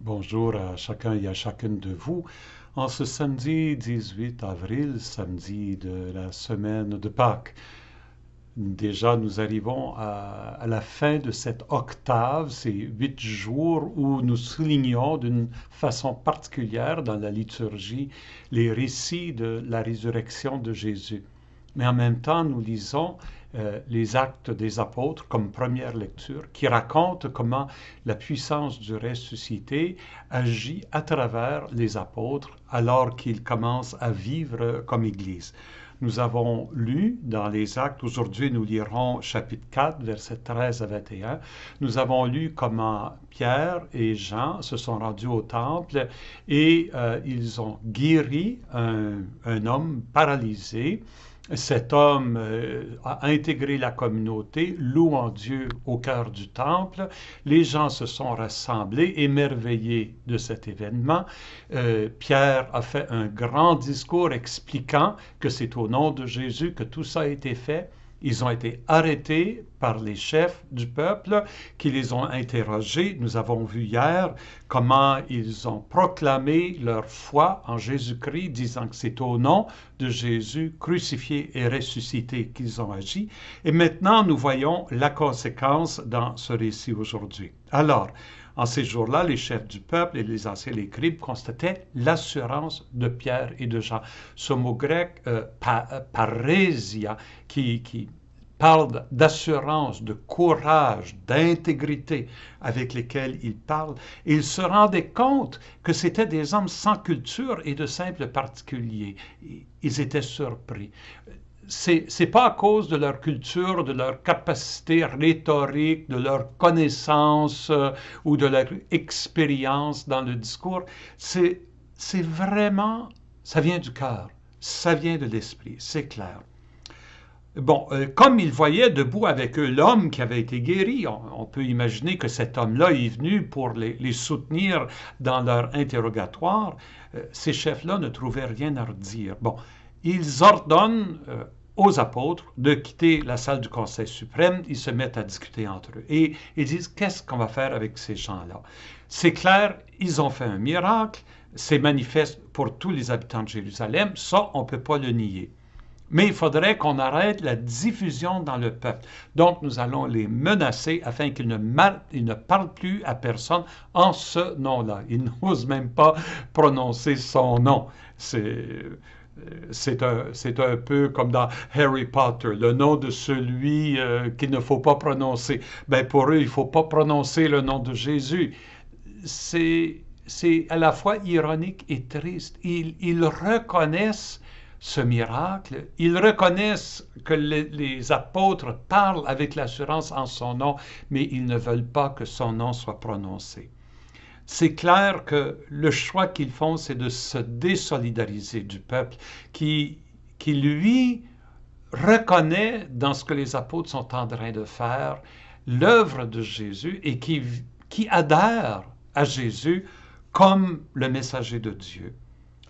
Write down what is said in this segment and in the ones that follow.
Bonjour à chacun et à chacune de vous. En ce samedi 18 avril, samedi de la semaine de Pâques, déjà nous arrivons à la fin de cette octave, ces 8 jours où nous soulignons d'une façon particulière dans la liturgie les récits de la résurrection de Jésus. Mais en même temps, nous lisons les actes des apôtres comme première lecture, qui racontent comment la puissance du ressuscité agit à travers les apôtres alors qu'ils commencent à vivre comme Église. Nous avons lu dans les actes, aujourd'hui nous lirons chapitre 4, versets 13 à 21, nous avons lu comment Pierre et Jean se sont rendus au temple et ils ont guéri un homme paralysé. Cet homme a intégré la communauté, louant Dieu au cœur du temple. Les gens se sont rassemblés, émerveillés de cet événement. Pierre a fait un grand discours expliquant que c'est au nom de Jésus que tout ça a été fait. Ils ont été arrêtés par les chefs du peuple qui les ont interrogés. Nous avons vu hier comment ils ont proclamé leur foi en Jésus-Christ, disant que c'est au nom de Jésus crucifié et ressuscité qu'ils ont agi. Et maintenant, nous voyons la conséquence dans ce récit aujourd'hui. Alors, en ces jours-là, les chefs du peuple et les anciens scribes constataient l'assurance de Pierre et de Jean. Ce mot grec, parésia, qui parle d'assurance, de courage, d'intégrité avec lesquels ils parlent. Et ils se rendaient compte que c'étaient des hommes sans culture et de simples particuliers. Ils étaient surpris. C'est pas à cause de leur culture, de leur capacité rhétorique, de leur connaissance ou de leur expérience dans le discours. C'est vraiment, ça vient du cœur, ça vient de l'esprit, c'est clair. Bon, comme ils voyaient debout avec eux l'homme qui avait été guéri, on peut imaginer que cet homme-là est venu pour les soutenir dans leur interrogatoire. Ces chefs-là ne trouvaient rien à redire. Bon, ils ordonnent aux apôtres de quitter la salle du Conseil suprême. Ils se mettent à discuter entre eux. Et ils disent, qu'est-ce qu'on va faire avec ces gens-là? C'est clair, ils ont fait un miracle. C'est manifeste pour tous les habitants de Jérusalem. Ça, on ne peut pas le nier. Mais il faudrait qu'on arrête la diffusion dans le peuple. Donc, nous allons les menacer afin qu'ils ne parlent plus à personne en ce nom-là. Ils n'osent même pas prononcer son nom. C'est un peu comme dans Harry Potter, le nom de celui qu'il ne faut pas prononcer. Ben pour eux, il ne faut pas prononcer le nom de Jésus. C'est à la fois ironique et triste. Ils reconnaissent ce miracle. Ils reconnaissent que les apôtres parlent avec l'assurance en son nom, mais ils ne veulent pas que son nom soit prononcé. C'est clair que le choix qu'ils font, c'est de se désolidariser du peuple qui lui, reconnaît dans ce que les apôtres sont en train de faire l'œuvre de Jésus et qui adhère à Jésus comme le messager de Dieu.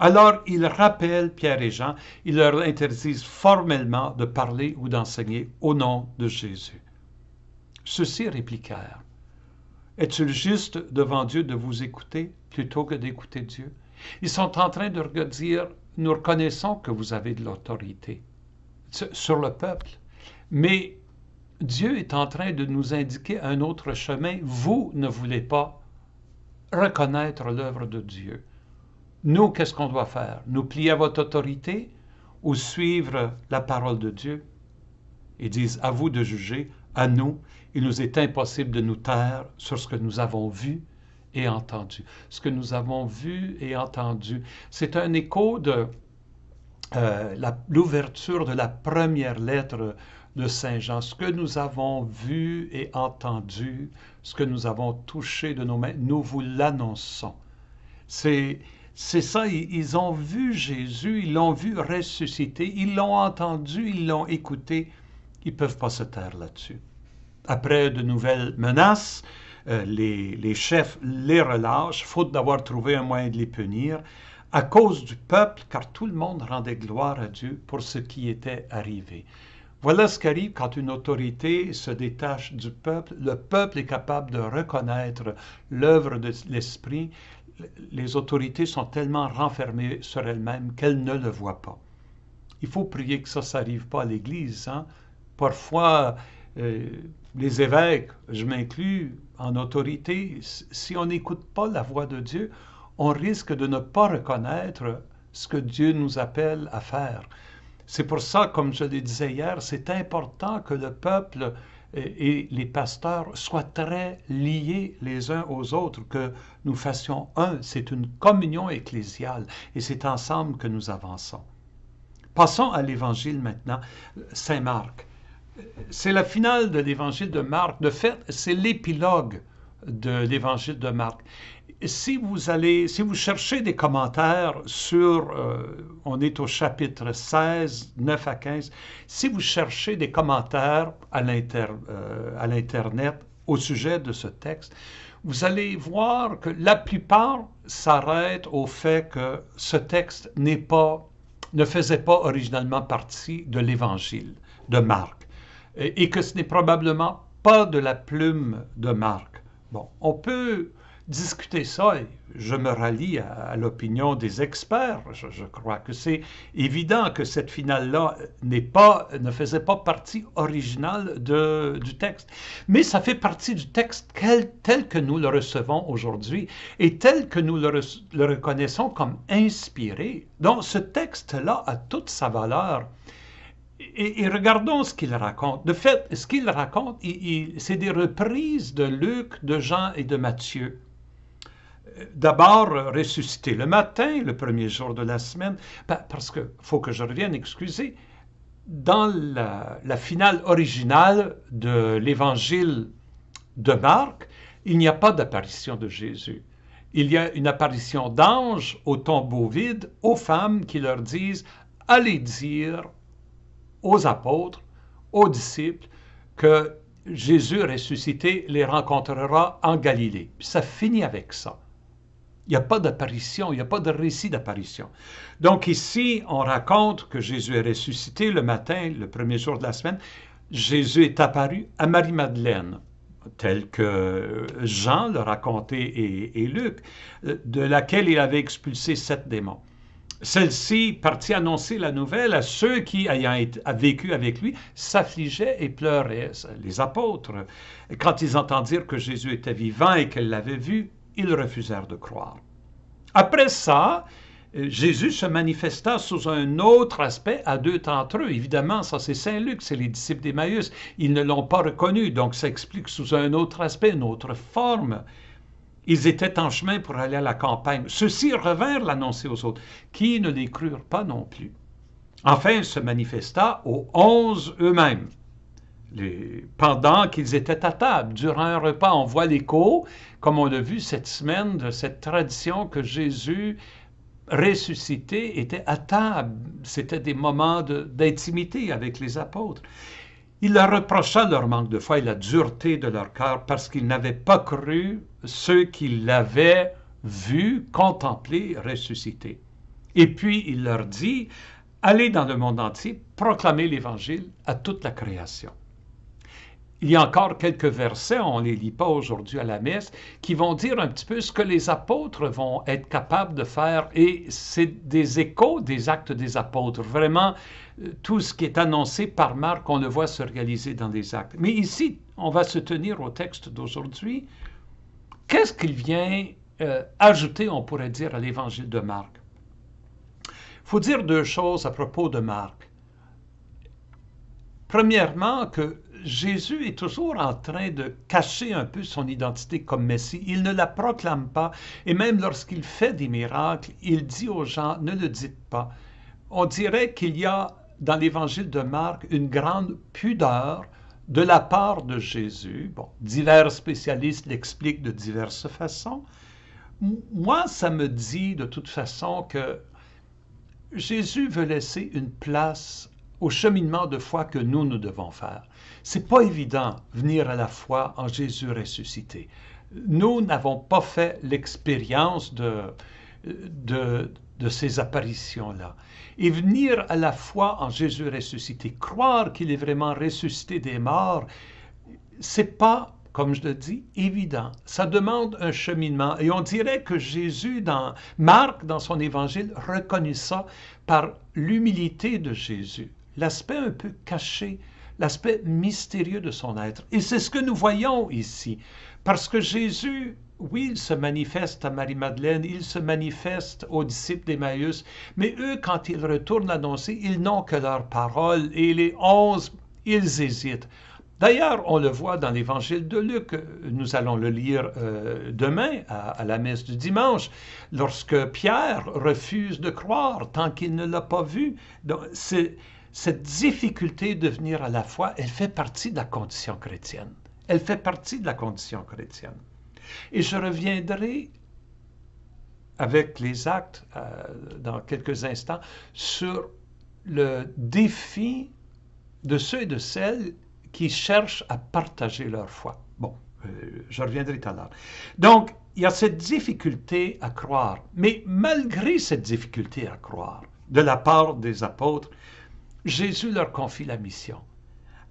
Alors, ils rappellent Pierre et Jean, ils leur interdisent formellement de parler ou d'enseigner au nom de Jésus. Ceux-ci répliquèrent, est-il juste devant Dieu de vous écouter plutôt que d'écouter Dieu? Ils sont en train de dire, nous reconnaissons que vous avez de l'autorité sur le peuple, mais Dieu est en train de nous indiquer un autre chemin. Vous ne voulez pas reconnaître l'œuvre de Dieu. Nous, qu'est-ce qu'on doit faire? Nous plier à votre autorité ou suivre la parole de Dieu? Ils disent, à vous de juger, à nous, il nous est impossible de nous taire sur ce que nous avons vu et entendu. Ce que nous avons vu et entendu, c'est un écho de l'ouverture de la première lettre de Saint Jean. Ce que nous avons vu et entendu, ce que nous avons touché de nos mains, nous vous l'annonçons. C'est ça, ils ont vu Jésus, ils l'ont vu ressusciter, ils l'ont entendu, ils l'ont écouté. Ils ne peuvent pas se taire là-dessus. Après de nouvelles menaces, les chefs les relâchent, faute d'avoir trouvé un moyen de les punir, à cause du peuple, car tout le monde rendait gloire à Dieu pour ce qui était arrivé. Voilà ce qui arrive quand une autorité se détache du peuple. Le peuple est capable de reconnaître l'œuvre de l'Esprit. Les autorités sont tellement renfermées sur elles-mêmes qu'elles ne le voient pas. Il faut prier que ça n'arrive pas à l'Église. Hein? Parfois, euh, les évêques, je m'inclus, en autorité, si on n'écoute pas la voix de Dieu, on risque de ne pas reconnaître ce que Dieu nous appelle à faire. C'est pour ça, comme je le disais hier, c'est important que le peuple et les pasteurs soient très liés les uns aux autres, que nous fassions un. C'est une communion ecclésiale et c'est ensemble que nous avançons. Passons à l'Évangile maintenant, Saint Marc. C'est la finale de l'Évangile de Marc. De fait, c'est l'épilogue de l'Évangile de Marc. Si vous cherchez des commentaires sur, on est au chapitre 16, 9 à 15, si vous cherchez des commentaires à l'Internet au sujet de ce texte, vous allez voir que la plupart s'arrêtent au fait que ce texte ne faisait pas originalement partie de l'Évangile de Marc et que ce n'est probablement pas de la plume de Marc. Bon, on peut discuter ça, et je me rallie à l'opinion des experts. Je crois que c'est évident que cette finale-là ne faisait pas partie originale du texte. Mais ça fait partie du texte tel que nous le recevons aujourd'hui et tel que nous le reconnaissons comme inspiré. Donc ce texte-là a toute sa valeur. Et regardons ce qu'il raconte. De fait, ce qu'il raconte, c'est des reprises de Luc, de Jean et de Matthieu. D'abord, ressuscité le matin, le premier jour de la semaine, parce qu'il faut que je revienne, excusez, dans la finale originale de l'évangile de Marc, il n'y a pas d'apparition de Jésus. Il y a une apparition d'anges au tombeau vide, aux femmes qui leur disent « Allez dire aux apôtres, aux disciples, que Jésus ressuscité les rencontrera en Galilée. » Ça finit avec ça. Il n'y a pas d'apparition, il n'y a pas de récit d'apparition. Donc ici, on raconte que Jésus est ressuscité le matin, le premier jour de la semaine. Jésus est apparu à Marie-Madeleine, tel que Jean l'a raconté et Luc, de laquelle il avait expulsé 7 démons. Celle-ci partit annoncer la nouvelle à ceux qui, ayant vécu avec lui, s'affligeaient et pleuraient. Les apôtres, quand ils entendirent que Jésus était vivant et qu'elle l'avait vu, ils refusèrent de croire. Après ça, Jésus se manifesta sous un autre aspect à 2 d'entre eux. Évidemment, ça c'est Saint Luc, c'est les disciples d'Emmaüs. Ils ne l'ont pas reconnu, donc ça explique sous un autre aspect, une autre forme. Ils étaient en chemin pour aller à la campagne. Ceux-ci revinrent l'annoncer aux autres, qui ne les crurent pas non plus. Enfin, il se manifesta aux 11 eux-mêmes. Pendant qu'ils étaient à table, durant un repas, on voit l'écho, comme on l'a vu cette semaine, de cette tradition que Jésus ressuscité était à table. C'était des moments d'intimité avec les apôtres. Il leur reprocha leur manque de foi et la dureté de leur cœur parce qu'ils n'avaient pas cru ceux qui l'avaient vu, contemplé, ressuscité. Et puis il leur dit, allez dans le monde entier, proclamez l'Évangile à toute la création. Il y a encore quelques versets, on ne les lit pas aujourd'hui à la messe, qui vont dire un petit peu ce que les apôtres vont être capables de faire. Et c'est des échos des actes des apôtres. Vraiment, tout ce qui est annoncé par Marc, on le voit se réaliser dans les actes. Mais ici, on va se tenir au texte d'aujourd'hui. Qu'est-ce qu'il vient ajouter, on pourrait dire, à l'évangile de Marc? Il faut dire 2 choses à propos de Marc. Premièrement, que Jésus est toujours en train de cacher un peu son identité comme Messie. Il ne la proclame pas. Et même lorsqu'il fait des miracles, il dit aux gens, ne le dites pas. On dirait qu'il y a dans l'évangile de Marc une grande pudeur de la part de Jésus. Bon, divers spécialistes l'expliquent de diverses façons. Moi, ça me dit de toute façon que Jésus veut laisser une place au cheminement de foi que nous devons faire. C'est pas évident venir à la foi en Jésus ressuscité. Nous n'avons pas fait l'expérience de ces apparitions-là. Et venir à la foi en Jésus ressuscité, croire qu'il est vraiment ressuscité des morts, c'est pas, comme je le dis, évident. Ça demande un cheminement. Et on dirait que Jésus, Marc, dans son évangile, reconnaît ça par l'humilité de Jésus, l'aspect un peu caché, l'aspect mystérieux de son être. Et c'est ce que nous voyons ici. Parce que Jésus, oui, il se manifeste à Marie-Madeleine, il se manifeste aux disciples d'Emmaüs, mais eux, quand ils retournent annoncer, ils n'ont que leurs paroles, et les 11, ils hésitent. D'ailleurs, on le voit dans l'évangile de Luc, nous allons le lire demain à la messe du dimanche, lorsque Pierre refuse de croire tant qu'il ne l'a pas vu. Donc, cette difficulté de venir à la foi, elle fait partie de la condition chrétienne. Elle fait partie de la condition chrétienne. Et je reviendrai avec les actes dans quelques instants sur le défi de ceux et de celles qui cherchent à partager leur foi. Bon, je reviendrai tout à l'heure. Donc, il y a cette difficulté à croire, mais malgré cette difficulté à croire de la part des apôtres, Jésus leur confie la mission.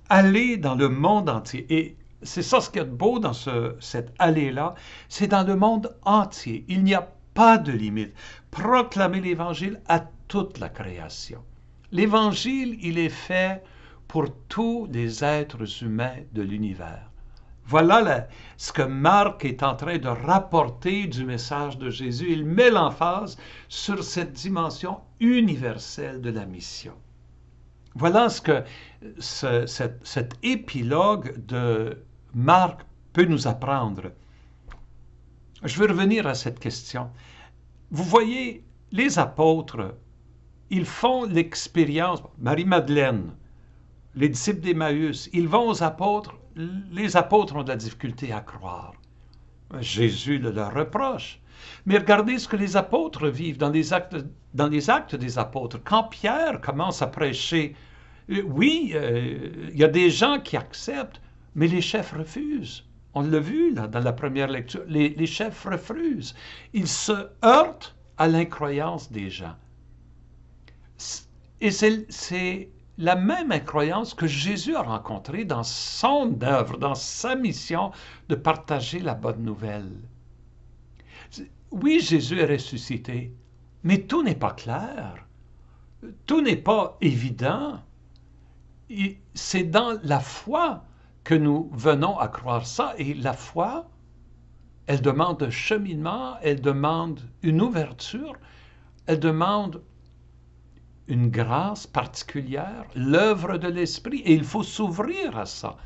Aller dans le monde entier. Et c'est ça ce qu'il y a de beau dans cette allée-là, c'est dans le monde entier. Il n'y a pas de limite. Proclamer l'Évangile à toute la création. L'Évangile, il est fait pour tous les êtres humains de l'univers. Voilà ce que Marc est en train de rapporter du message de Jésus. Il met l'emphase sur cette dimension universelle de la mission. Voilà ce que cet épilogue de Marc peut nous apprendre. Je veux revenir à cette question. Vous voyez, les apôtres, ils font l'expérience, Marie-Madeleine, les disciples d'Emmaüs, ils vont aux apôtres, les apôtres ont de la difficulté à croire. Jésus le leur reproche. Mais regardez ce que les apôtres vivent dans les actes des apôtres. Quand Pierre commence à prêcher, oui, il y a des gens qui acceptent, mais les chefs refusent. On l'a vu là, dans la première lecture. Les chefs refusent. Ils se heurtent à l'incroyance des gens. Et c'est la même incroyance que Jésus a rencontrée dans son œuvre, dans sa mission de partager la bonne nouvelle. Oui, Jésus est ressuscité, mais tout n'est pas clair. Tout n'est pas évident. C'est dans la foi que nous venons à croire ça. Et la foi, elle demande un cheminement, elle demande une ouverture, elle demande une grâce particulière, l'œuvre de l'Esprit, et il faut s'ouvrir à ça.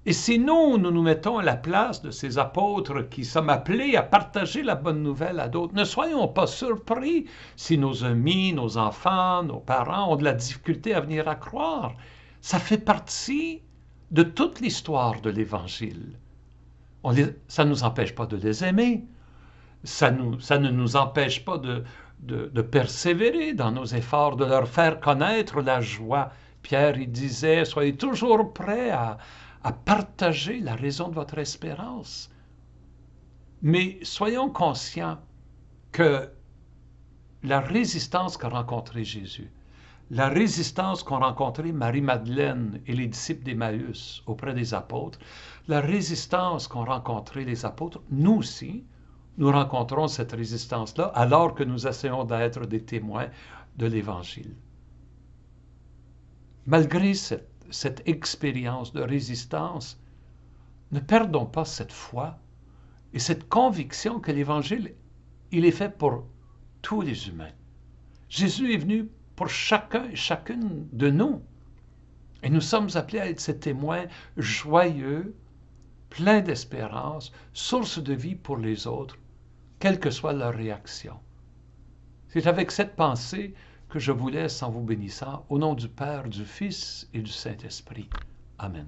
Et si nous nous mettons à la place de ces apôtres qui sommes appelés à partager la bonne nouvelle à d'autres, ne soyons pas surpris si nos amis, nos enfants, nos parents ont de la difficulté à venir à croire. Ça fait partie de toute l'histoire de l'Évangile. Ça ne nous empêche pas de les aimer. Ça ne nous empêche pas de persévérer dans nos efforts, de leur faire connaître la joie. Pierre, il disait, soyez toujours prêts à partager la raison de votre espérance. Mais soyons conscients que la résistance qu'a rencontrée Jésus, la résistance qu'ont rencontrée Marie-Madeleine et les disciples d'Emmaüs auprès des apôtres, la résistance qu'ont rencontrée les apôtres, nous aussi, nous rencontrons cette résistance-là alors que nous essayons d'être des témoins de l'Évangile. Malgré cette expérience de résistance, ne perdons pas cette foi et cette conviction que l'Évangile, il est fait pour tous les humains. Jésus est venu pour chacun et chacune de nous. Et nous sommes appelés à être ces témoins joyeux, pleins d'espérance, source de vie pour les autres, quelle que soit leur réaction. C'est avec cette pensée que je vous laisse en vous bénissant, au nom du Père, du Fils et du Saint-Esprit. Amen.